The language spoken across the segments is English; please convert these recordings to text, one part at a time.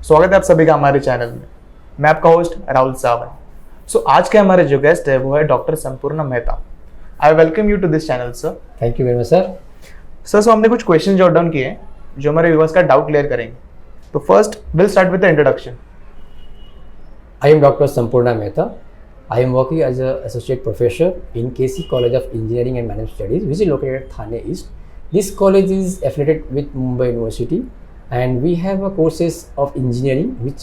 स्वागत है आप सभी का हमारे चैनल में। मैं आपका होस्ट राहुल सावंत। आज के हमारे जो गेस्ट है वो है doctor Sampurna Mehta. I welcome you to this channel sir. Thank you very much sir. So हमने कुछ क्वेश्चन जॉट डाउन किए हैं जो हमारे व्यूअर्स का डाउट क्लियर करेंगे। तो first will start with the introduction. I am Dr. Sampurna Mehta. I am working as an associate professor in KC College of Engineering and Management Studies, which is located at Thane East. This college is affiliated with Mumbai University, and we have courses of engineering which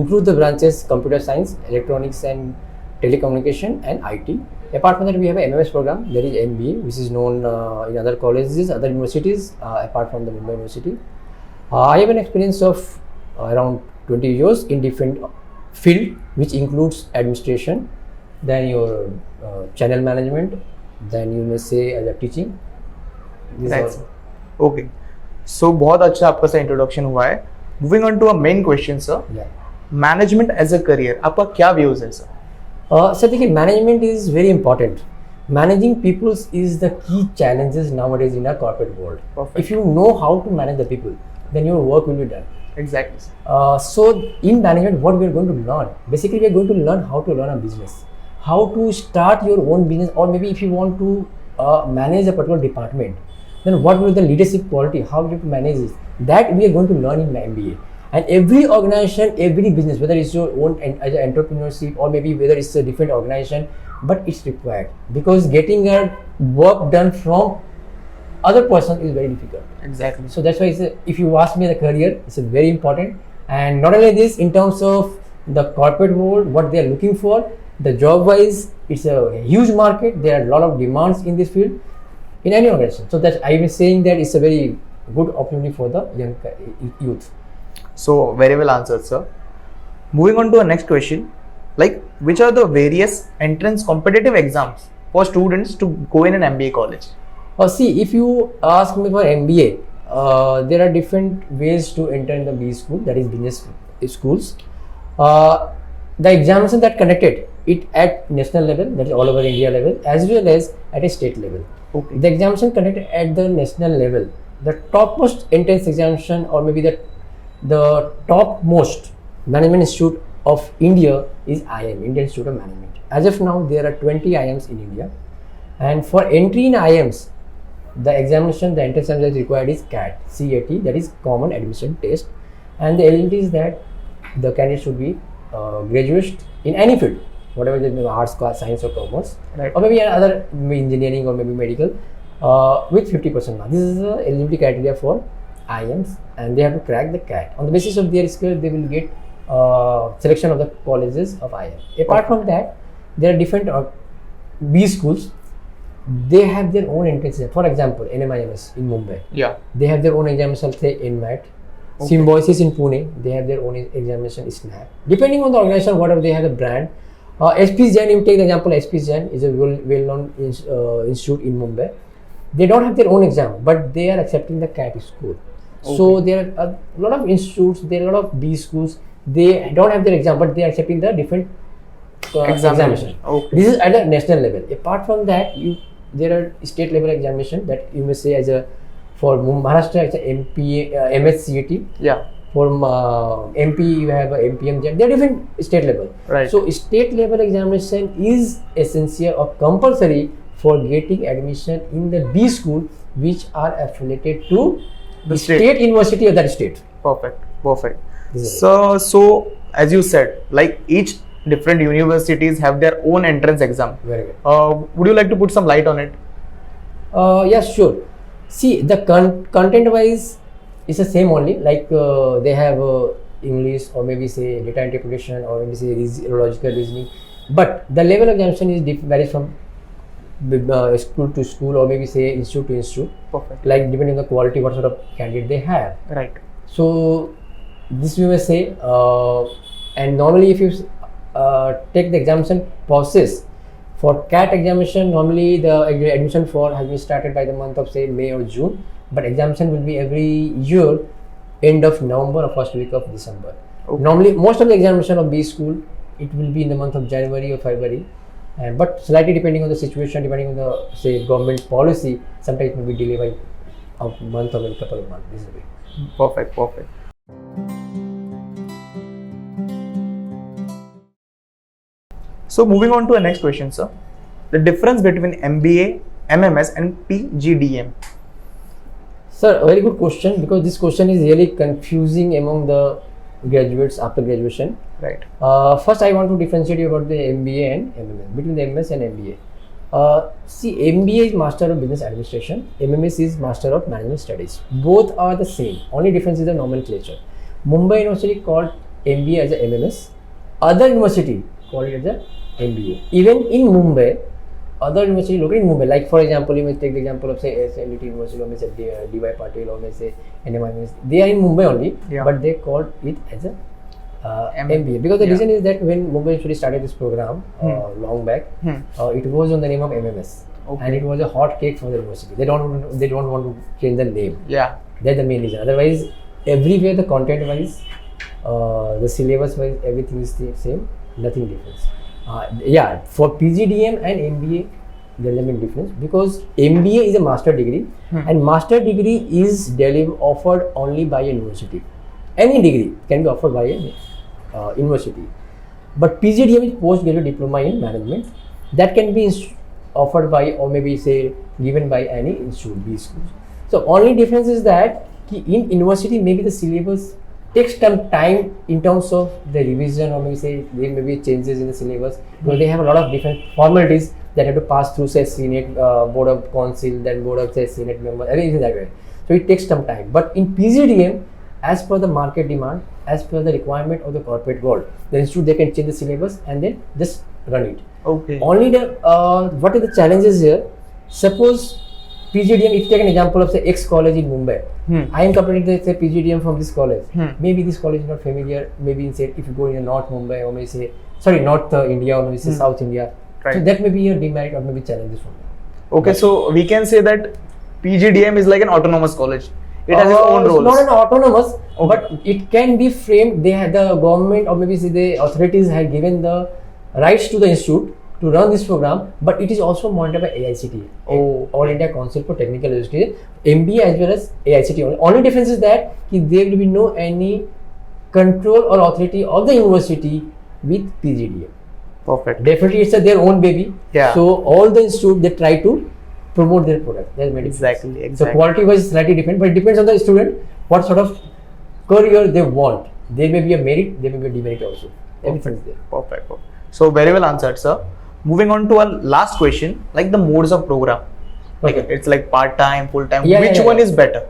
include the branches computer science, electronics and telecommunication and IT. Apart from that, we have an MMS program, that is MBA, which is known in other colleges, other universities apart from the Mumbai University. I have an experience of around 20 years in different field, which includes administration, then your channel management, then you may say as a teaching. Okay, so बहुत अच्छा आपका सा introduction हुआ है। Moving on to a main question sir, management as a career आपका क्या views है सर? सर देखिए, management is very important. Managing peoples is the key challenges nowadays in our corporate world. Perfect. If you know how to manage the people, then your work will be done. Exactly. So in management, what we are going to learn, basically we are going to learn how to run a business, how to start your own business, or maybe if you want to manage a particular department, then what will be the leadership quality, how you manage it, that we are going to learn in my MBA. And every organization, every business, whether it's your own as an entrepreneurship or maybe whether it's a different organization, but it's required because getting a work done from other person is very difficult. Exactly. So that's why if you ask me the career, it's a very important. And not only this, in terms of the corporate world, what they are looking for, the job wise, it's a huge market. There are a lot of demands in this field in any organization. So that I was saying that it's a very good opportunity for the young youth. So very well answered, sir. Moving on to our next question, like which are the various entrance competitive exams for students to go in an MBA college? See, if you ask me for MBA, there are different ways to enter in the B school, that is business schools. The examination that conducted it at national level, that is all over India level, as well as at a state level. Okay. The examination conducted at the national level, the topmost entrance examination, or maybe the topmost management institute of India is IIM, Indian Institute of Management. As of now, there are 20 IIMs in India, and for entry in IIMs, the examination, the entrance examination required is CAT, that is Common Admission Test, and the eligibility is that the candidate should be graduate in any field, whatever it may be, arts, science or commerce, right, or maybe other engineering or maybe medical, with 50% mark. This is the eligibility criteria for IIMs, and they have to crack the CAT. On the basis of their skill, they will get selection of the colleges of IIM. Apart from that, there are different B schools. They have their own entrance exam. For example, MMS in Mumbai. Yeah. They have their own examination, say NMAT. Okay. Symbiosis in Pune, they have their own examination, SNAP. Depending on the organization, whatever they have the brand. SP Jain, you take the example, SP Jain is a well-known institute in Mumbai. They don't have their own exam, but they are accepting the CAT score. Okay. So there are a lot of institutes, there are a lot of B schools, they don't have their exam, but they are accepting the different examination. Okay. This is at the national level. Apart from that, there are state level examination that you may say as a, for Maharashtra it's a MSCET. Yeah. For MP you have a MPM. There are different state level. Right. So state level examination is essential or compulsory for getting admission in the B school which are affiliated to the state university of that state. Perfect. So as you said, like each different universities have their own entrance exam. Very good. Would you like to put some light on it? Yes, sure. See, the content wise is the same only, like they have English or maybe say data interpretation or maybe say logical reasoning, but the level of examination is varies from school to school or maybe say institute to institute. Perfect. Like depending on the quality, what sort of candidate they have. Right. So this we may say, and normally if you take the examination process for CAT examination, normally the admission for has been started by the month of say May or June, but examination will be every year end of November or first week of December. Okay. Normally most of the examination of B school, it will be in the month of January or February, but slightly depending on the situation, depending on the say government policy, sometimes it may be delayed by a month or a couple of months. This is the way. Perfect. So moving on to the next question, sir. The difference between MBA, MMS and PGDM. Sir, a very good question, because this question is really confusing among the graduates after graduation. Right. First, I want to differentiate you about the MBA and MMS, between the MS and MBA. See, MBA is Master of Business Administration, MMS is Master of Management Studies. Both are the same, only difference is the nomenclature. Mumbai University called MBA as a MMS, other university call it as a MBA. Even in Mumbai, other university located in Mumbai, like for example, you may take the example of say SLT University, or may say DY Patil, or may say NMIMS. They are in Mumbai only, Yeah. but they called it as a MBA, because the reason is that when Mumbai University started this program long back, it was on the name of MMS, and it was a hot cake for the university. They don't want to change the name. Yeah. That's the main reason. Otherwise, everywhere the content wise, the syllabus wise, everything is the same. Nothing difference. For PGDM and MBA, there is a main difference, because MBA is a master degree, and master degree is offered only by a university. Any degree can be offered by a university, but PGDM is postgraduate diploma in management, that can be offered by, or maybe say given by any institute, B schools. So only difference is that in university maybe the syllabus takes some time in terms of the revision, or maybe say there may be changes in the syllabus, because they have a lot of different formalities that have to pass through, say Senate, Board of Council, then Board of say Senate member, everything that way. So it takes some time. But in PGDM, as per the market demand, as per the requirement of the corporate world, the institute, they can change the syllabus and then just run it. Okay. Only the what are the challenges here? Suppose PGDM, if you take an example of say X college in Mumbai, I am completing the say PGDM from this college. Maybe this college is not familiar. Maybe in say if you go in North Mumbai, or maybe say North India, or maybe say South India. Right. So that may be a demerit or maybe challenges for me. Okay, so we can say that PGDM is like an autonomous college. It has its own roles. It's not an autonomous, but it can be framed. They have the government, or maybe say the authorities have given the rights to the institute to run this program, but it is also monitored by AICTE, All India Council for Technical Education, MBA as well as AICTE. Only difference is that there will be no any control or authority of the university with PGDM. Perfect. Definitely, it's their own baby. Yeah. So all the institute, they try to promote their product. That's very different. Exactly. So quality wise is slightly different, but it depends on the student what sort of career they want. There may be a merit, there may be a demerit also. Everything is there. Perfect. So very well answered, sir. Moving on to our last question, like the modes of program. Like it's like part-time, full-time. Which one is better?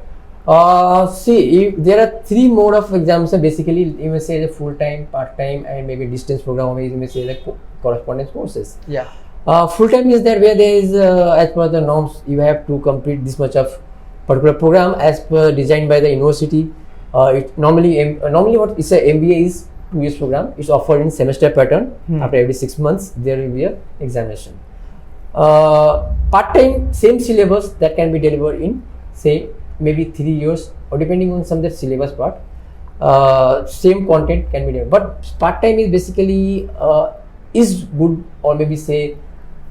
See, there are three mode of exams. So basically, you may say the full-time, part-time, and maybe distance program, or you may say the correspondence courses. Yeah. Full-time is there where there is, as per the norms, you have to complete this much of particular program as per designed by the university. Normally what is a MBA is 2 years program. It's offered in semester pattern. After every 6 months, there will be an examination. Part-time, same syllabus that can be delivered in say maybe 3 years, or depending on some of the syllabus part, same content can be delivered. But part-time is basically is good, or maybe say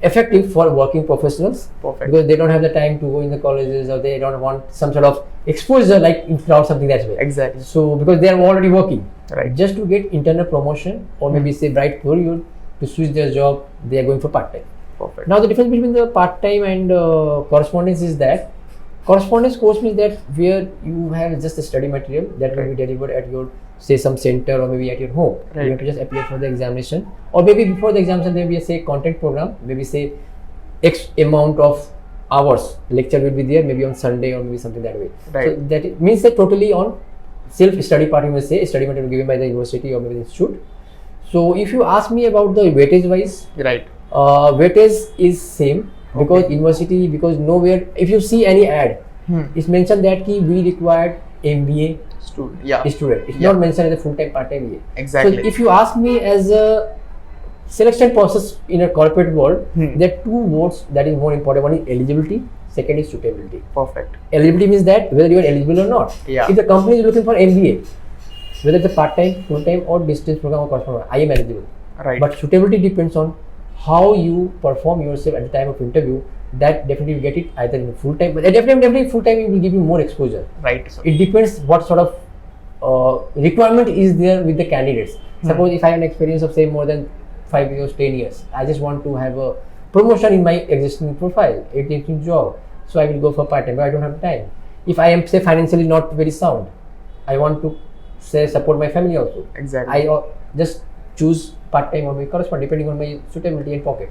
effective for working professionals. Perfect. Because they don't have the time to go in the colleges, or they don't want some sort of exposure like in cloud, something that way. Exactly. So because they are already working, right, just to get internal promotion, or maybe say bright career to switch their job, they are going for part-time. Perfect. Now the difference between the part-time and correspondence is that correspondence course means that where you have just a study material that will be delivered at your say some center, or maybe at your home. Right. You have to just appear for the examination, or maybe before the examination there will be a say content program, maybe say X amount of hours lecture will be there, maybe on Sunday, or maybe something that way. Right. So that means that totally on self-study part, you may say study material given by the university or maybe the institute. So if you ask me about the weightage wise, right, weightage is same, because university, because nowhere if you see any ad, it's mentioned that we required MBA student. It's not mentioned as a full-time, part-time. Exactly. So if you ask me as a selection process in a corporate world, there are two words that is more important. One is eligibility, second is suitability. Perfect. Eligibility means that whether you are eligible or not. Yeah. If the company is looking for MBA, whether it's a part-time, full-time, or distance program or correspondence, I am eligible. Right. But suitability depends on how you perform yourself at the time of interview. That definitely you get it either in full-time, but definitely full-time it will give you more exposure. Right. So It depends what sort of requirement is there with the candidates. Suppose if I have an experience of say more than 5 years, 10 years. I just want to have a promotion in my existing profile, existing job. So I will go for part-time, but I don't have time. If I am, say, financially not very sound, I want to, say, support my family also. Exactly. I just choose part-time or my corresponding depending on my suitability and pocket.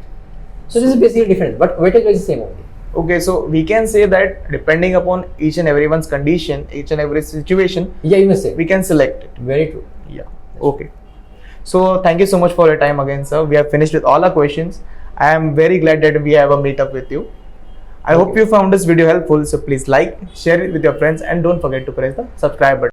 So this is basically different, but weightage is the same only. Okay, so we can say that depending upon each and everyone's condition, each and every situation, Yeah, you may say. we can select it. Very true. Yeah. Okay. So thank you so much for your time again, sir. We have finished with all our questions. I am very glad that we have a meetup with you. I hope you found this video helpful. So please like, share it with your friends, and don't forget to press the subscribe button.